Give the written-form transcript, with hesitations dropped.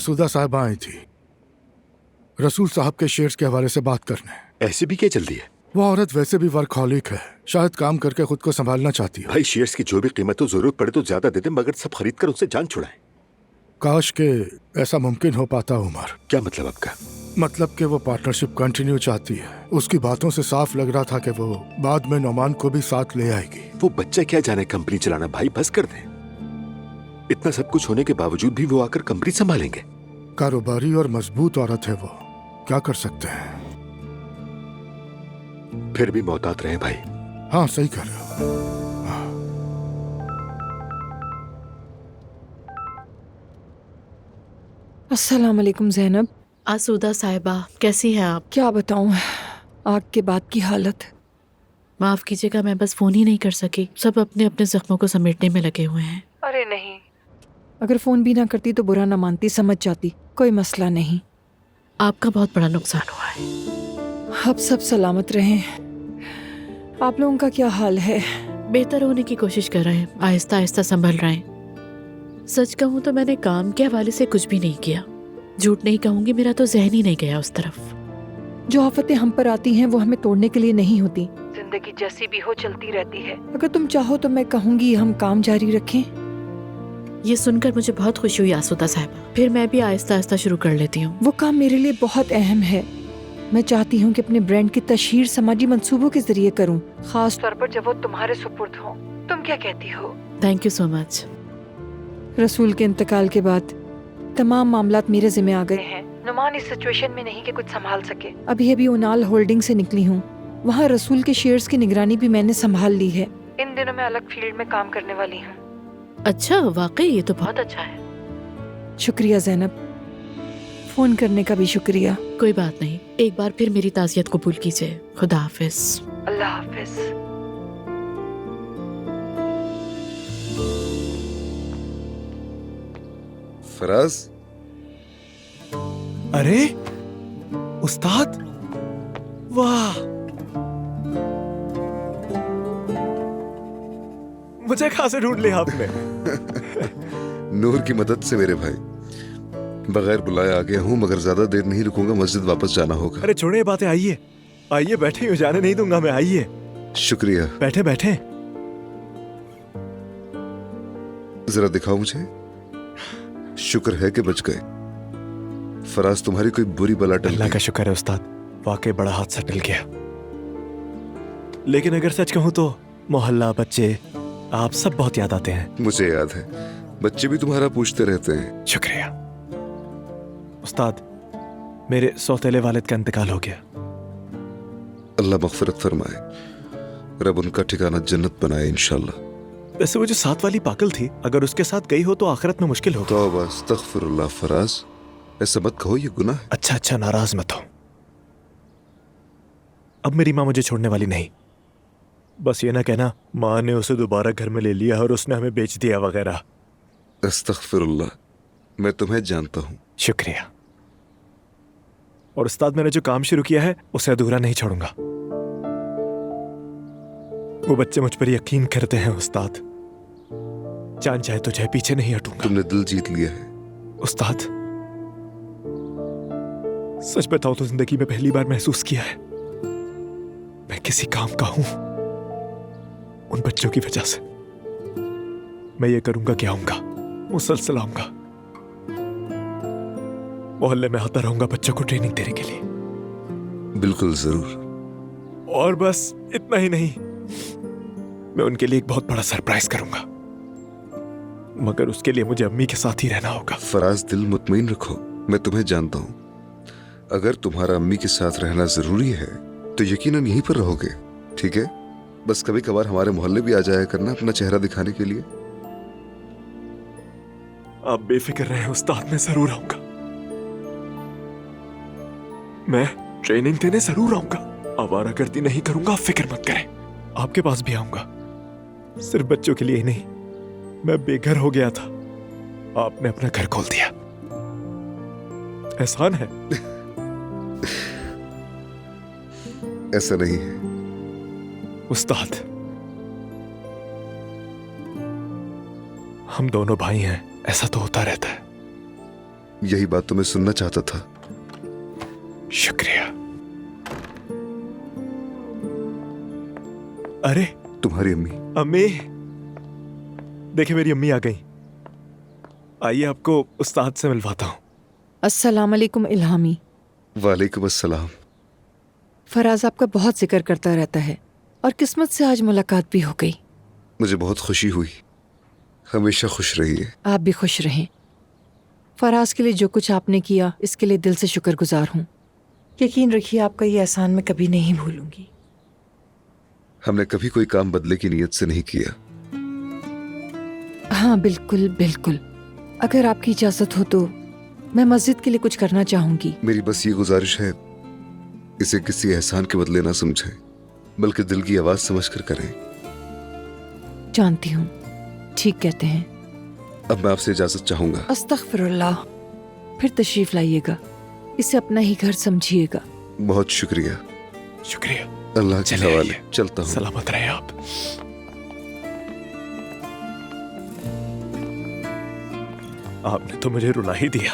सुधा साहबा आई थी रसूल साहब के शेयर्स के हवाले से बात करने। ऐसे भी क्या जल्दी है? वो औरत वैसे भी वर्कहॉलिक है, शायद काम करके खुद को संभालना चाहती है। भाई शेयर्स की जो भी कीमत हो, जरूरत पड़े तो ज्यादा दे दे, मगर सब खरीद कर उससे जान छुड़ाएं। काश के ऐसा मुमकिन हो पाता उमर। क्या मतलब आपका? मतलब कि वो पार्टनरशिप कंटिन्यू चाहती है। उसकी बातों से साफ लग रहा था कि वो बाद में नौमान को भी साथ ले आएगी। वो बच्चा क्या जाने कंपनी चलाना, भाई बस कर दे। इतना सब कुछ होने के बावजूद भी वो आकर कंपनी संभालेंगे। कारोबारी और मजबूत औरत है वो, क्या कर सकते हैं। फिर भी मोहतात रहे भाई। हाँ सही कह रहे हो। अस्सलाम वालेकुम ज़ैनब। आसूदा साहिबा, कैसी हैं आप? क्या बताऊं, आग के बाद की हालत। माफ कीजिएगा, मैं बस फोन ही नहीं कर सकी। सब अपने अपने जख्मों को समेटने में लगे हुए हैं। अरे नहीं, अगर फ़ोन भी ना करती तो बुरा ना मानती, समझ जाती। कोई मसला नहीं। आपका बहुत बड़ा नुकसान हुआ है। अब सब सलामत रहें। आप लोगों का क्या हाल है? बेहतर होने की कोशिश कर रहे हैं, आहिस्ता आहिस्ता संभल रहे हैं। सच कहूँ तो मैंने काम के हवाले से कुछ भी नहीं किया। झूठ नहीं कहूँगी, मेरा तो जहन ही नहीं गया उस तरफ। जो आफतें हम पर आती हैं वो हमें तोड़ने के लिए नहीं होती। जिंदगी जैसी भी हो चलती रहती है। अगर तुम चाहो तो मैं कहूँगी हम काम जारी रखें। ये सुनकर मुझे बहुत खुशी हुई आसूदा साहिबा। फिर मैं भी आहिस्ता आहिस्ता शुरू कर लेती हूँ। वो काम मेरे लिए बहुत अहम है। मैं चाहती हूँ कि अपने ब्रांड की तशहीर समाजी मंसूबों के जरिए करूँ, खास तौर पर जब वो तुम्हारे सुपुर्द हो। तुम क्या कहती हो? Thank you so much. रसूल के इंतकाल के बाद तमाम मामलात मेरे जिम्मे आ गए हैं। नुमान इस सिचुएशन में नहीं कि कुछ संभाल सके। अभी अभी उनाल होल्डिंग से निकली हूँ। वहाँ रसूल के शेयर्स की निगरानी भी मैंने संभाल ली है। इन दिनों मैं अलग फील्ड में काम करने वाली हूँ। अच्छा, वाकई ये तो बहुत अच्छा है। शुक्रिया ज़ैनब, फोन करने का भी शुक्रिया। कोई बात नहीं, एक बार फिर मेरी ताज़ियत कबूल कीजिए। खुदा हाफिज। अल्लाह हाफिज। फराज। अरे उस्ताद, वाह, मुझे कहाँ से ढूंढ लिया आपने? नूर की मदद से मेरे भाई। बगैर बुलाए आ गया हूँ, मगर ज्यादा देर नहीं रुकूंगा, मस्जिद वापस जाना होगा। अरे छोड़िए बातें, आइए आइए, बैठे ही जाने नहीं दूंगा मैं। आइए, शुक्रिया। बैठे बैठे। जरा दिखाओ मुझे। शुक्र है कि बच गए। फराज, तुम्हारी कोई बुरी बला टल अल्लाह गई। का शुक्र है उस्ताद, वाकई बड़ा हादसा टल गया। लेकिन अगर सच कहूँ तो मोहल्ला, बच्चे, आप सब बहुत याद आते हैं। मुझे याद है, बच्चे भी तुम्हारा पूछते रहते हैं। शुक्रिया उस्ताद, मेरे सौतेले वालिद का इंतकाल हो गया। अल्लाह मग़फ़िरत फरमाए, रब उनका ठिकाना जन्नत बनाए इंशाल्लाह। वैसे वो जो साथ वाली पागल थी, अगर उसके साथ गई हो तो आखिरत में मुश्किल होगी। तौबा अस्तग़फ़िरुल्लाह। फराज, ऐसा मत कहो, ये गुनाह है। अच्छा अच्छा, नाराज मत हो। अब मेरी माँ मुझे छोड़ने वाली नहीं। बस ये ना कहना माँ ने उसे दोबारा घर में ले लिया और उसने हमें बेच दिया वगैरह। अस्तग़फ़िरुल्लाह, मैं तुम्हें जानता हूँ। शुक्रिया। और उस्ताद, मैंने जो काम शुरू किया है उसे अधूरा नहीं छोड़ूंगा। वो बच्चे मुझ पर यकीन करते हैं उस्ताद, जान चाहे तुझे पीछे नहीं हटूंगा। तुमने दिल जीत लिया है उस्ताद, सच बताऊं तो जिंदगी में पहली बार महसूस किया है मैं किसी काम का हूं उन बच्चों की वजह से। मैं ये करूंगा कि आऊंगा, मुसलसल आऊंगा, मोहल्ले में आता रहूंगा बच्चों को ट्रेनिंग देने के लिए। बिल्कुल जरूर। और बस इतना ही नहीं, मैं उनके लिए एक बहुत बड़ा सरप्राइज करूंगा, मगर उसके लिए मुझे अम्मी के साथ ही रहना होगा। फराज, दिल मुतमईन रखो, मैं तुम्हें जानता हूँ। अगर तुम्हारा अम्मी के साथ रहना जरूरी है तो यकीनन यहीं पर रहोगे, ठीक है? बस कभी कभार हमारे मोहल्ले भी आ जाया करना अपना चेहरा दिखाने के लिए। आप बेफिक्र रहें उस्ताद, मैं जरूर आऊंगा। मैं ट्रेनिंग देने जरूर आऊंगा। आवारागर्दी नहीं करूंगा, आप फिक्र मत करें। आपके पास भी आऊंगा, सिर्फ बच्चों के लिए ही नहीं। मैं बेघर हो गया था, आपने अपना घर खोल दिया, एहसान है। ऐसा नहीं है उस्ताद, हम दोनों भाई हैं, ऐसा तो होता रहता है, यही बात तो मैं सुनना चाहता था। शुक्रिया। अरे तुम्हारी अम्मी। अम्मी, देखिए मेरी अम्मी आ गई। आइए आपको उस्ताद से मिलवाता हूँ। अस्सलाम वालेकुम इल्हामी। वालेकुम अस्सलाम। फराज आपका बहुत जिक्र करता रहता है और किस्मत से आज मुलाकात भी हो गई। मुझे बहुत खुशी हुई। हमेशा खुश रहिए। आप भी खुश रहें। फराज के लिए जो कुछ आपने किया इसके लिए दिल से शुक्रगुजार हूँ। यकीन रखिए आपका ये एहसान मैं कभी नहीं भूलूंगी। हमने कभी कोई काम बदले की नीयत से नहीं किया। हाँ बिल्कुल बिल्कुल। अगर आपकी इजाजत हो तो मैं मस्जिद के लिए कुछ करना चाहूंगी। मेरी बस ये गुजारिश है, इसे किसी एहसान के बदले ना समझें, बल्कि दिल की आवाज समझकर करें। जानती हूँ, ठीक कहते हैं। अब मैं आपसे इजाजत चाहूंगा। अस्तगफिरुल्लाह। फिर तशरीफ लाइएगा, इसे अपना ही घर समझिएगा। बहुत शुक्रिया। शुक्रिया। अल्लाह के चले हवाले। आइए। चलता हूँ। सलामत रहे आप। आपने तो मुझे रुला ही दिया।